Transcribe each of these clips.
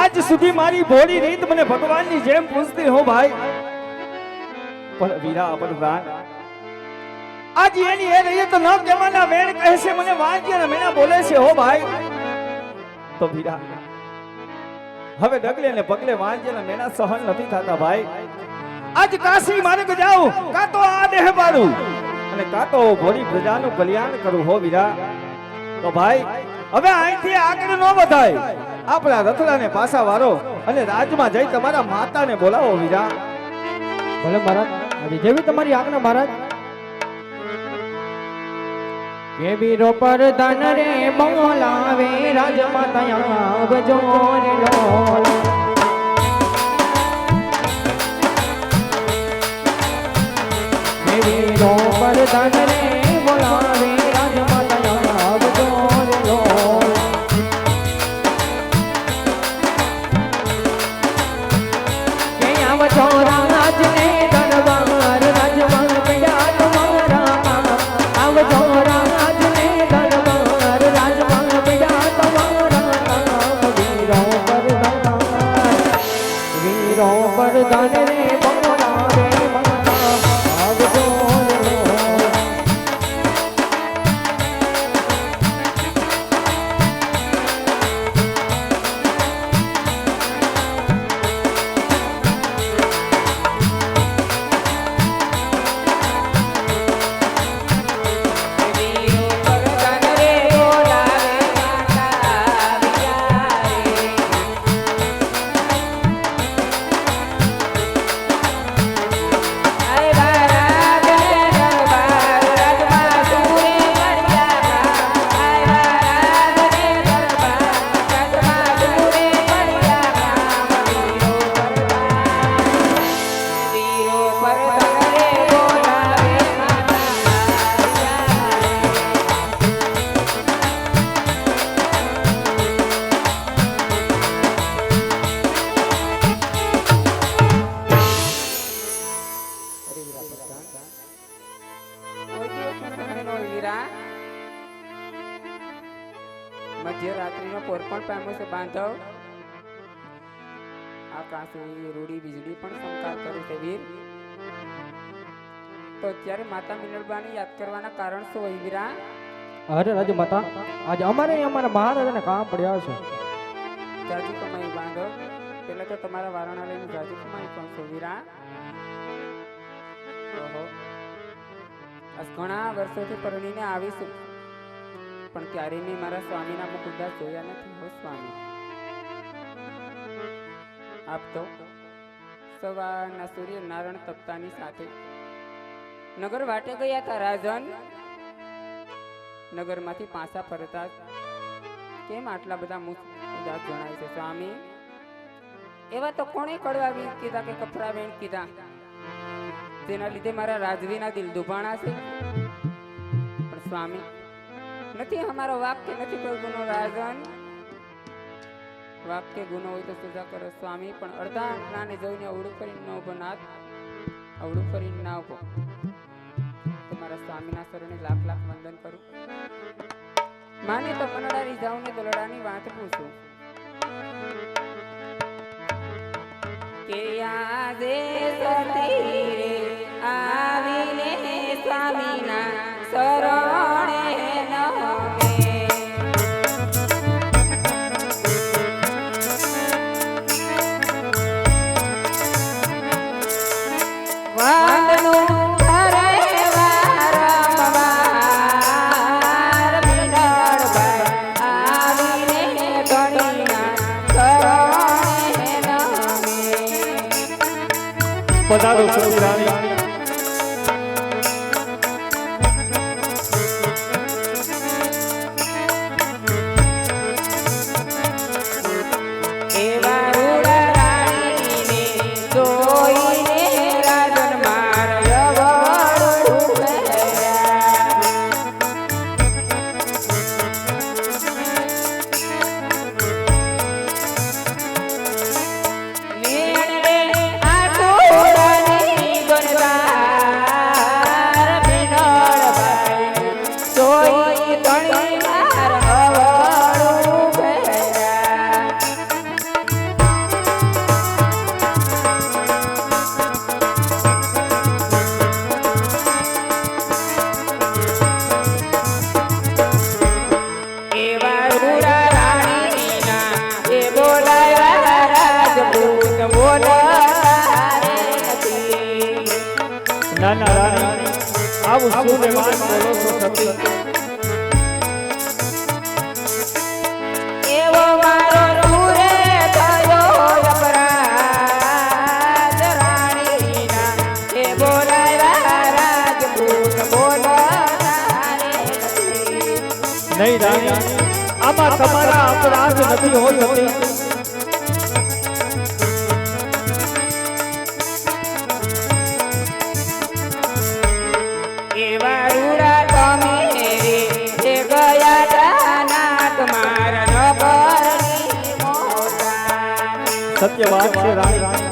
આજ સુધી મારી ભોળી રીત મને ભગવાનની જેમ પૂછતી હો ભાઈ, પણ વીરા અપરદાન આજ એની એ રહી તો ન કહેવાના વેણ કહે છે, મને વાંજ્યા મેના બોલે છે હો ભાઈ. તો વીરા હવે ડગલે ને પગલે વાંજ્યા મેના સહન નથી થતા ભાઈ. આજ કાશી માર્ગ જાઉં, કાં તો આ દેહ બારું અને કાં તો ભોળી પ્રજાનું કલ્યાણ કરું હો વીરા. તો ભાઈ હવે અહીંથી આગળ ન વધાય, આપણા રથડાને પાછા વારો અને રાજમાં જઈ તમારા માતાને બોલાવો વીરા. ભલે મહારાજ, આજે જેવી તમારી આજ્ઞા મહારાજ. કે વીરો પર ધન રે બોલાવે રાજમાતા આવજો રે ડોલ. કે વીરો પર ધન રે બોલાવે રાજમાતા આવજો રે ડોલ. કે આવજો રાજને દરબાર રાજમાં પડ્યા તમારા કામ. આવજો રાજને દરબાર રાજમાં પડ્યા તમારા કામ. વીરો પર ધન રે બોલાવે માતા આવજો રે ડોલ. મધ્યરાત્રિનો પોરપણ પામ્યો છે બાંધવ. આકાશે રૂડી વીજળી પણ સંકાર કરે છે વીર. તો અત્યારે માતા મિનળબાને યાદ કરવાના કારણ શું હોય વીરા? અરે રાજમાતા, આજે અમારા મહારાજાને કામ પડ્યા છે. જાજી કમાઈ બાંધવ. પેલા તો તમારા વારણા લઈને જાજી કમાઈ પણ છો વીરા. ઓહો, આજ ઘણા વર્ષોથી પરણીને આવીશું, પણ ક્યારે મેં મારા સ્વામીના મુખ ઉદાસ જોયા નથી હો સ્વામી. આપ તો સવારના સૂર્ય નારાયણ તપતાની સાથે નગર વાટે ગયા હતા રાજન. નગરમાંથી પાછા ફરતા કેમ આટલા બધા મુખ ઉદાસ જણાય છે સ્વામી? એવા તો કોણે કડવા વીર કીધા કે કપરા વેણ કીધા, તેના લીધે મારા રાજવીના દિલ દુભાણા છે. પણ સ્વામી, નથી અમારો વાક્ય નથી કોઈ ગુનો રાજન. વાક્ય ગુનો હોય તો સજા કરો સ્વામી, પણ અડધા નાને જોઈને અવળું કરીને ન ઉભો નાથ, અવળું કરીને ના ઉભો. તમારા સ્વામીના શરણે લાખ લાખ વંદન કરું. માને તો મનડારી જાઉં ને દલડાની વાત પૂછું કે આજે સતી રે આવીને સ્વામીના શરણે પધારો સતી રાણી. બનવા મૂલ્યવાન બોલો છો સતી એવો મારો રૂરે થયો અપરાધ રાણીના એ બોલાવ્યા રાજપૂત બોલાવારે નથી. નહીં રાણી આમાં તમારા અપરાધ નથી હો સતી એવા રૂડા તમે રે એ ગયા તાના તમારા નગરની મોટા. સત્ય વાત છે રાણી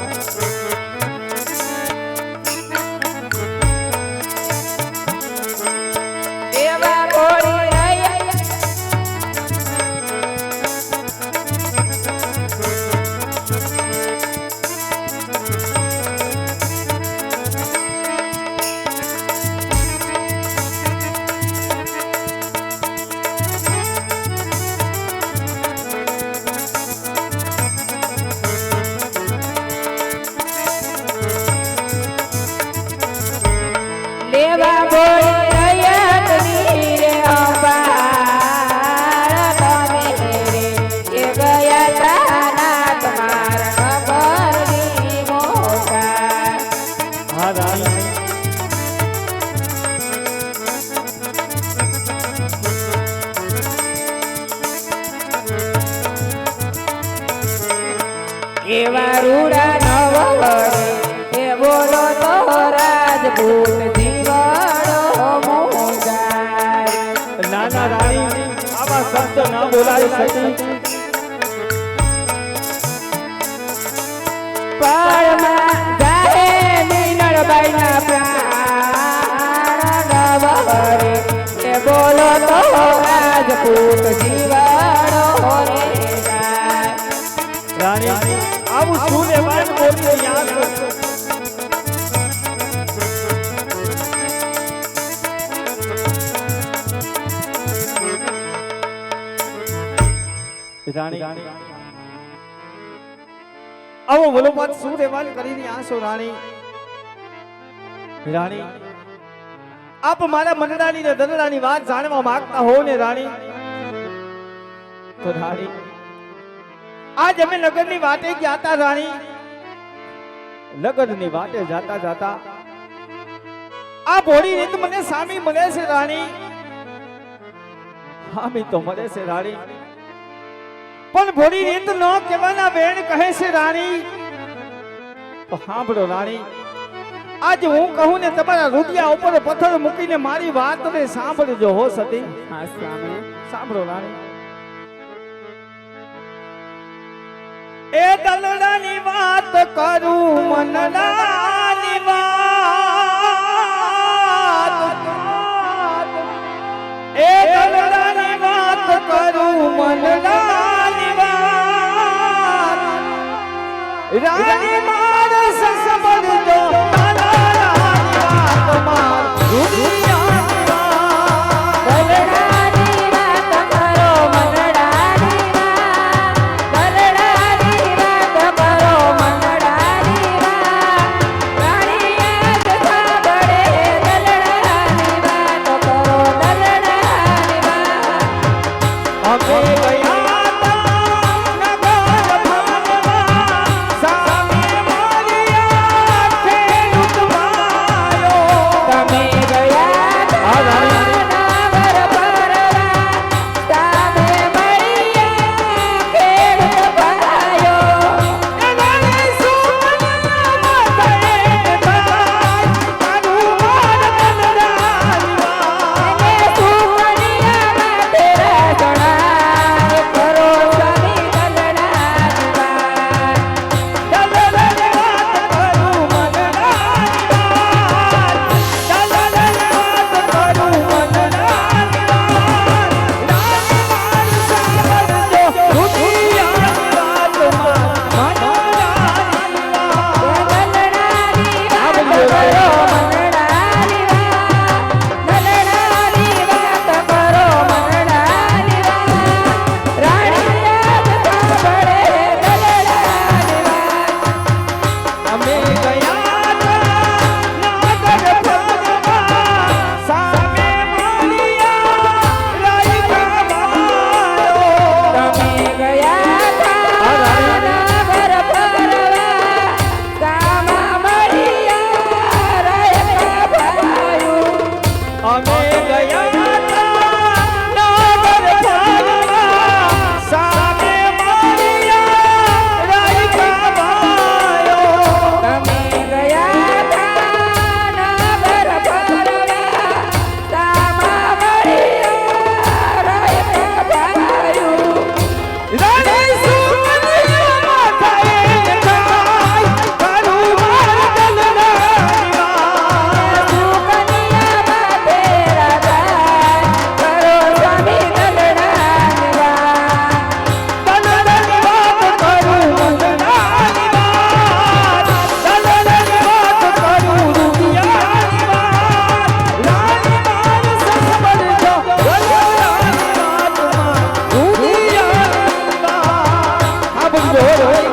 એવા બોલી રહ્યા લેવા બોલી રહ્યા તમે રે અંબાર તમે રે એ ગયા તાના તમારા નગરની મોટા. હા રાણી એવા રૂડા નવ વડે એ બોલો તો રાજપૂત જીવડો મોજાય. ના ના રાણી આવા શબ્દ ના બોલાય સતી પાળમાં જાય મીનળબાઈના પ્રાણ નવ વડે એ બોલો તો રાજપૂત જીવડો રે જાય. રાણી આવું શું ને વાત બોલી યાદ રાણી આવો બોલો વાત શું ને વાત કરીને આસો રાણી રાણી આપ મારા મંડળાની ને દરડાની વાત જાણવા માંગતા હો ને રાણી તો રાણી આજ અમે લગનની વાટે ગયા હતા રાણી લગનની વાટે જાતા જાતા આ ભોળી રીત મને સામી મળે છે રાણી સામી તો મળે છે રાણી પણ ભોળી રીત નો કેવાના બેન કહે છે રાણી તો સાંભળો રાણી આજ હું કહું ને તમારા રુદિયા ઉપર પથ્થર મૂકીને મારી વાતને સાંભળજો હો સતી. હા સ્વામી. સાંભળો રાણી એ દલડાની વાત કરું મનડાની વાત એ દલડાની વાત કરું મનડાની વાત રાણી માર સમજજો મનડાની વાત માર દુનિયાની વાત દલડાની વાત કરો મનડાની વાત. દલડાની વાત કરો મનડાની વાત. રાણીએ જ સાંભળે દલડાની વાત કરો દલડાની વાત. અમે ગયા તા નગર ભવનમાં સામે મારી આંખે હોય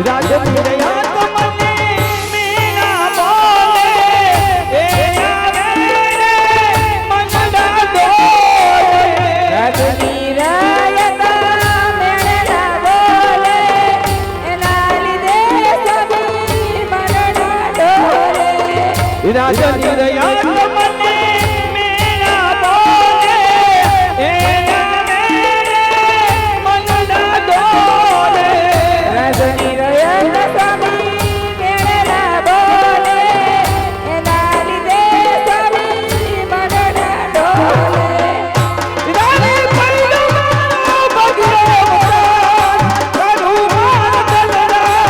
રાજની રહ્યા તો મને મીના બોલે એ આવે રે મનડા ડોલે રાજની રાયતા મેળા બોલે એના લીધે સભી મનડા ડોલે રાજની રહ્યા તો મને મીના બોલે એ આવે રે મનડા ડોલે રાજની રાયતા સભી મેળા બોલે એના લીધે સભી મનડા ડોલે રાણી પૈડો બગડો કરું માર દલડાની વાત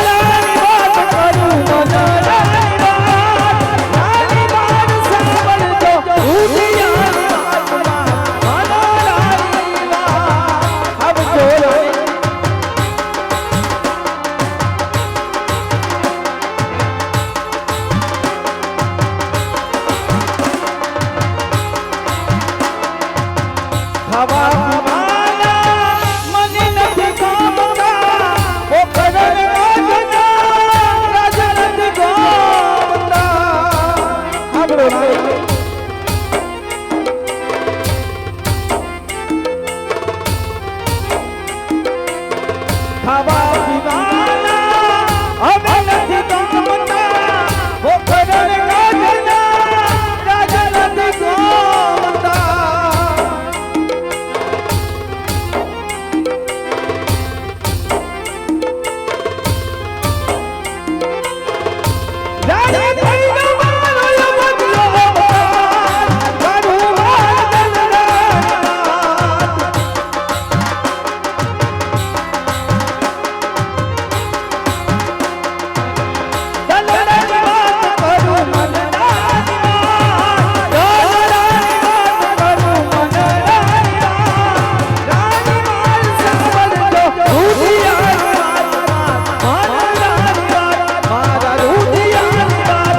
કરું મનડાની વાત કરું મનડાની રાણી માર સાંભળજો ઉઠિયાની વાતમાં મનડાની વાત આવજો રે ખાવા પીવાના મને નથી ગમતા પોખરણ રાજના રાજા નથી ગમતા આપણો રાણી ખાવા પીવાના હવે નથી ગમતા પોખરણ રાજના રાજા નથી ગમતા રાણી પૈડો મારો બદલો કરું માર દલડાની દલડાની વાત કરું મનડાની દલડાની વાત કરું મનડાની રાણી માર સાંભળજો ઉઠિયાની વાતમાં મનડાની વાત મારા ઉઠિયાની વાત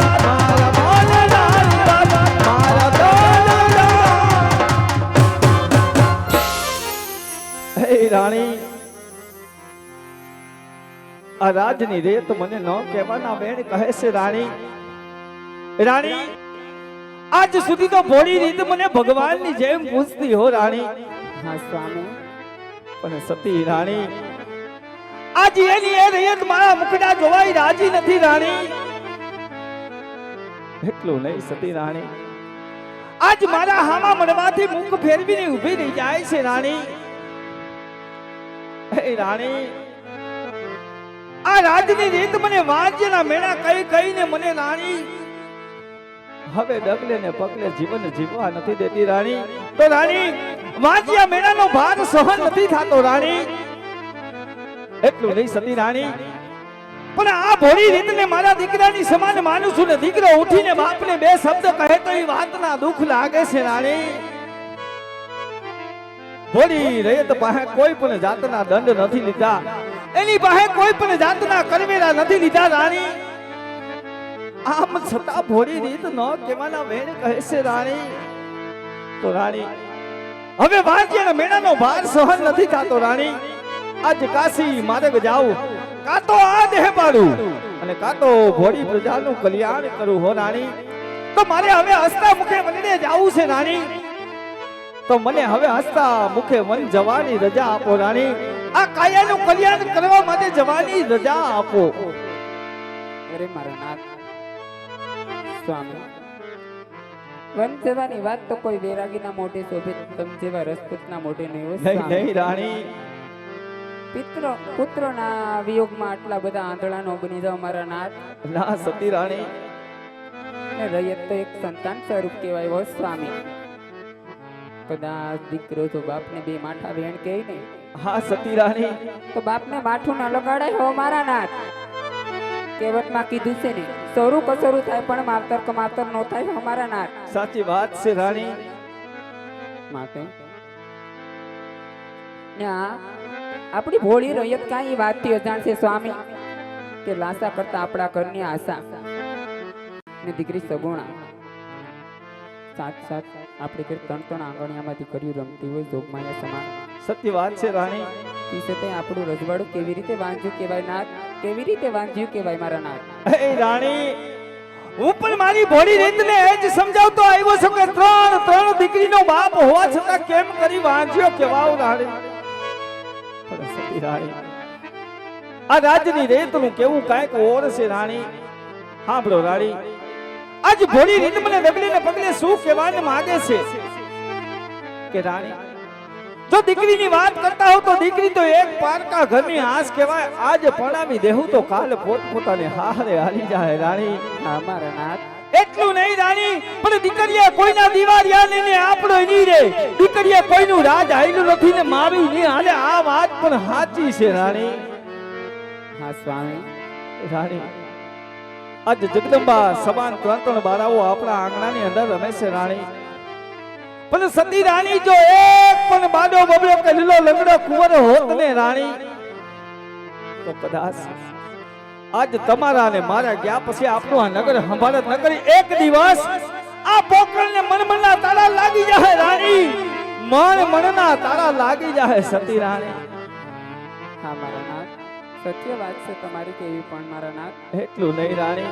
મારા મનડાની વાત મારા દલડા હે રાણી આ રાજની રેત મને ન કહેવાના વેણ કહે છે રાણી રાણી આજ સુધી તો ભોળી રીત મને ભગવાનની જેમ પૂછતી હો રાણી હા સ્વામી પણ સતી રાણી આજ એની એ રેત મારા મુખડા જોવાઈ રાજી નથી રાણી એટલું નહીં સતી રાણી આજ મારા હામા મનમાંથી મુખ ફેરવીને ઊભી રહી જાય છે રાણી હે રાણી આ રાજની રીત મને વાંચના મેળા કઈ કઈને મને રાણી હવે ડગલે ને પગલે જીવન જીવવા નથી દેતી રાણી તો રાણી વાંચ્યા મેળાનો ભાર સહન નથી થતો રાણી એટલું નહીં સતી રાણી પણ આ ભોળી રીતને મારા દીકરાની સમાન માનું છું ને દીકરો ઉઠીને બાપને બે શબ્દ કહે તો એ વાતના દુઃખ લાગે છે રાણી ભોળી રેત પાસે કોઈ પણ જાતના દંડ નથી લીધા એની પાસે કોઈ પણ જાતના કરવેરા નથી લીધા રાણી આમ છતાં ભોળી રીત ન કેવાના વેણ કહે છે રાણી તો રાણી હવે વાંચ્યાના મેળાનો ભાર સહન નથી થતો રાણી આજ કાશી માર્ગ જાઉં કાં તો આ દેહ પાડું અને કાં તો ભોળી પ્રજાનું કલ્યાણ કરું હો રાણી તો મારે હવે હસતા મુખે વનને જાવું છે રાણી તો મને હવે હસતા મુખે વન જવાની રજા આપો રાણી આ કાયાનું કલ્યાણ કરવા માટે જવાની રજા આપો અરે મારા નાથ સ્વામી વન જવાની વાત તો કોઈ વૈરાગીના મોઢે શોભે તમ જેવા રસપૂતના મોઢે નહીં હોય નહીં સ્વામી. નહીં રાણી પુત્રોના વિયોગમાં આટલા બધા આંધળાનો બની જાવ મારા નાથ ના સતી રાણી ને રૈયત તો એક સંતાન સ્વરૂપ કહેવાય હો સ્વામી કદાચ દીકરો તો બાપને બે માઠા વેણ કહે ને હા સતી રાણી તો બાપને માઠું ન લગાડાય હો મારા નાથ કહેવતમાં કીધું છે ને સરું કસરું થાય પણ માવતર કમાવતર નો થાય હો મારા નાથ સાચી વાત છે રાણી માટે ને આ આપણી ભોળી રૈયત કાંઈ વાતથી અજાણ છે સ્વામી કે લાસા કરતા આપણા ઘરની આશા ને દીકરી સગુણા સાત સાત આપણી ઘર ત્રણ ત્રણ આંગણિયામાંથી કર્યું રમતી હોય જોગમાયા સમાન સત્ય વાત છે રાણી. તી છતાંય આપણું રજવાડું કેવી રીતે વાંચ્યું કેવાય નાથ, કેવી રીતે વાંચ્યું કેવાય મારા નાથ. એ રાણી, હું પણ મારી ભોળી રીતને એ જ સમજાવતો આવ્યો છું કે ત્રણ દીકરીનો બાપ હોવા છતાં કેમ કરી વાંચ્યો કેવાવ રાણી. પણ સતી રાણી, આ રાજની રીતનું કેવું કાંઈક ઓર છે રાણી. સાંભળો રાણી, આજ ભોળી રીત મને ડગલે ને પગલે શું કહેવાને માંગે છે કે રાણી, જો દીકરીની વાત કરતા હો તો દીકરી તો એક પારકા ઘરની આસ કહેવાય. આજ પરણાવી દેહું તો કાલ પોતપોતાને હારે હાલી જાય રાણી. હા મારા નાથ. એટલું નહીં રાણી, પણ દીકરીએ કોઈના દિવાળિયા ને આપણો નહીં રે. દીકરીએ કોઈનું રાજ હાલ્યું નથી ને મારું નહીં હાલે. આ વાત પણ સાચી છે રાણી. હા સ્વામી. રાણી, આજ જગદંબા સમાન ત્રણ બારાઓ આપણા આંગણાની અંદર રમે છે રાણી. પણ સતી રાણી, જો એક પણ બાડો બબડો કે લીલો લંગડો કુંવર હોત ને રાણી, તો કદાચ આજ તમારા ને મારા ગયા પછી આપણું આ નગર સંભાળત ન કરી એક દિવસ આ પોકરણને મનના તાળા લાગી જાય રાણી. મનના તાળા લાગી જાય સતી રાણી. હા મારા નાથ, સત્ય વાત છે તમારી કેવી પણ મારા નાથ. એટલું નહીં રાણી,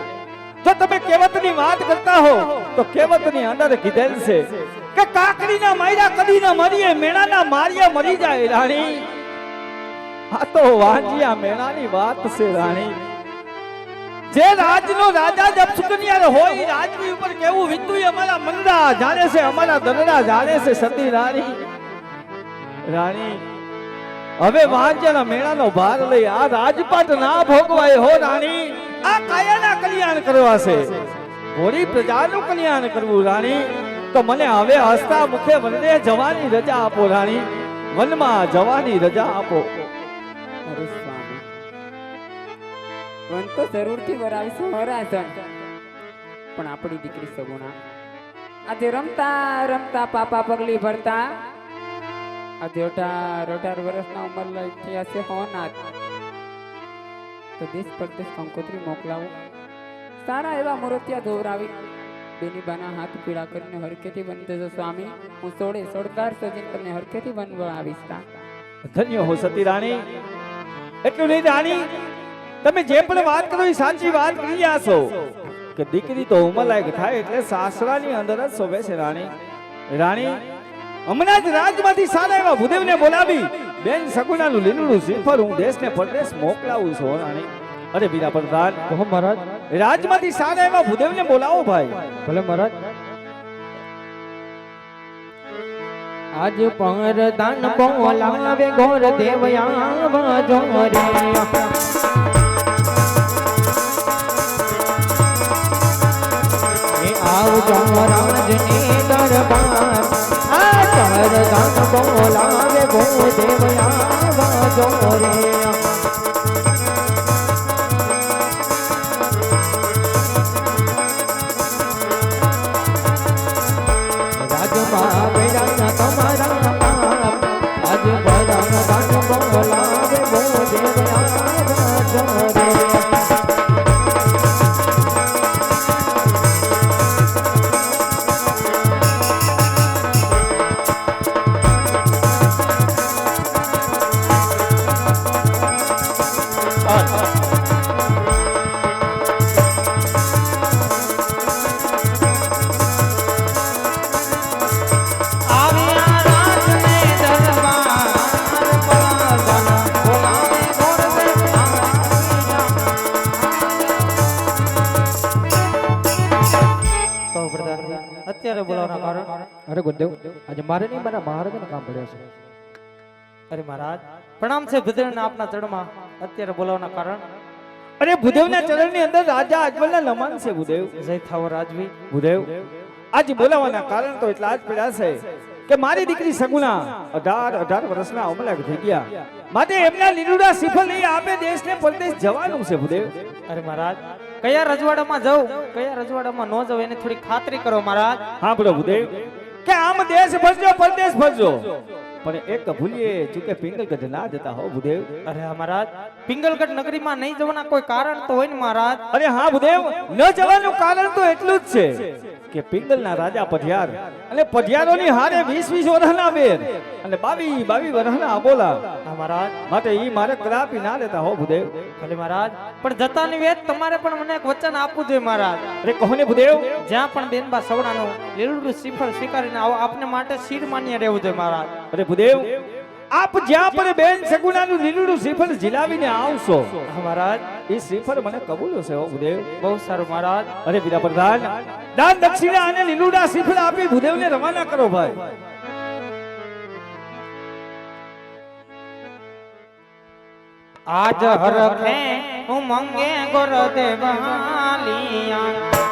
જો તમે કહેવતની વાત કરતા હો તો કહેવતની અંદર કીધેલ છે કે કાકડીના માર્યા કદી ના મરીએ, મેણાના માર્યા મરી જાય રાણી. આ તો વાંજિયા મેણાની વાત છે રાણી. જે રાજનો રાજા જ અપશુકનિયાર હોય, રાજની ઉપર કેવું વીતું અમારા મનડા જાણે છે, અમારા દરડા જાણે છે સતી રાણી. રાણી, હવે વાંજિયાના મેણાનો ભાર લઈ આ રાજપાટ ના ભોગવાય હો રાણી. આ કાયાના કલ્યાણ કરવા છે, ભોળી પ્રજાનું કલ્યાણ કરવું રાણી. તો મને હવે હસતા મુખે વનને જવાની રજા આપો રાણી. વનમાં જવાની રજા આપો. અરે સ્વામી, વન તો જરૂરથી વરાવીશું વરાસણ, પણ આપણી દીકરી સગુણા આજે રમતા રમતા પાપા પગલી ભરતા આજે 18 વર્ષના ઉંમર લઈ થયા છે હોનાથ. તો દેશ પરદેશ કંકોત્રી મોકલાવું, સારા એવા મૂર્તિયા ધોવરાવી બેની બાના હાથ પીડા કરીને હરકેથી બની જજો સ્વામી. હું સોળકાર સજીને તમને હરકેથી બનવા આવીશ. ધન્ય હો સતી રાણી. એટલું નહીં રાણી, તમે જે પણ વાત કરો એ સાચી વાત કરી રહ્યા છો કે દીકરી તો ઉંમરલાયક થાય એટલે સાસરાની અંદર જ શોભે છે રાણી. રાણી, હમણાં જ રાજમાંથી સારા એવા ભૂદેવને બોલાવી બેન સગુણાનું લીલું શ્રીફળ હું દેશને પરદેશ મોકલાવું છું રાણી. અરે વીરા પ્રધાન, કહો મહારાજ. રાજમાંથી સારા એવા ભૂદેવને બોલાવો ભાઈ. ભલે મહારાજ. આજ પર દાન બોલાવે ઘોર દેવયા વાજો રે. આવજો રાજની દરબાર. આ પર દાન બોલાવે ઘોર દેવયા વાજો રે. અત્યારે બોલાવવાના કારણ? અરે ગુરુદેવ, આજે મારે નહીં મારા મહારાજને કામ પડ્યા છે. અરે મહારાજ, પ્રણામ છે ભૂદેવને આપના ચરણમાં. અત્યારે બોલાવવાના કારણ? અરે ભૂદેવના ચરણની અંદર રાજા અજમલના નમન છે ભૂદેવ. જય થાવ રાજવી. ભૂદેવ, આજે બોલાવવાના કારણ તો એટલા જ પડ્યા છે કે મારી દીકરી સગુણા 18 વર્ષના અમલાક થઈ ગયા, માટે એમના લીલુડા શ્રીફળ લઈ આપે દેશને પરદેશ જવાનું છે ભૂદેવ. અરે મહારાજ, કયા રજવાડામાં જાઉં કયા રજવાડામાં ન જાઉં એની થોડી ખાતરી કરો મહારાજ. હા બોલો ભૂદેવ. કે આમ દેશ ભરજો પરદેશ ભરજો, પણ એક ભૂલીએ ચૂકે પિંગલગઢ ના જતા હો ભૂદેવ. અરે હા મહારાજ, પિંગલગઢ નગરીમાં નહીં જવાના કોઈ કારણ તો હોય ને મહારાજ. અરે હા ભૂદેવ, ન જવાનું કારણ તો એટલું જ છે કે પિંગલના રાજા પઢિયાર અને પઢિયારોની હારે 20-20 વર્ષના બેર અને 22-22 વર્ષના અબોલા. હા મહારાજ, માટે ઈ મારે કદાપી ના લેતા હો ભૂદેવ. ભલે મહારાજ, પણ જતાની વેત તમારે પણ મને એક વચન આપવું જોઈએ મહારાજ. અરે કોને ભૂદેવ? જ્યાં પણ બેનબા સવડાનું લીલું શ્રીફળ સ્વીકારીને આવો આપને માટે શિર માન્ય રહેવું જોઈએ મહારાજ. અરે ભૂદેવ, આપ જ્યાં પણ બેન સગુણાનું લીલું શ્રીફળ ઝીલાવીને આવશો, હા મહારાજ, એ શ્રીફળ મને કબૂલ હશે હો ભૂદેવ. બહુ સારું મહારાજ. અરે વીરા પ્રધાન, દાન દક્ષિણા અને લીલુડા શ્રીફળ આપી ભૂદેવને રવાના કરો ભાઈ. આજ હરખે ઉમંગે ગુરુદેવ હાલિયા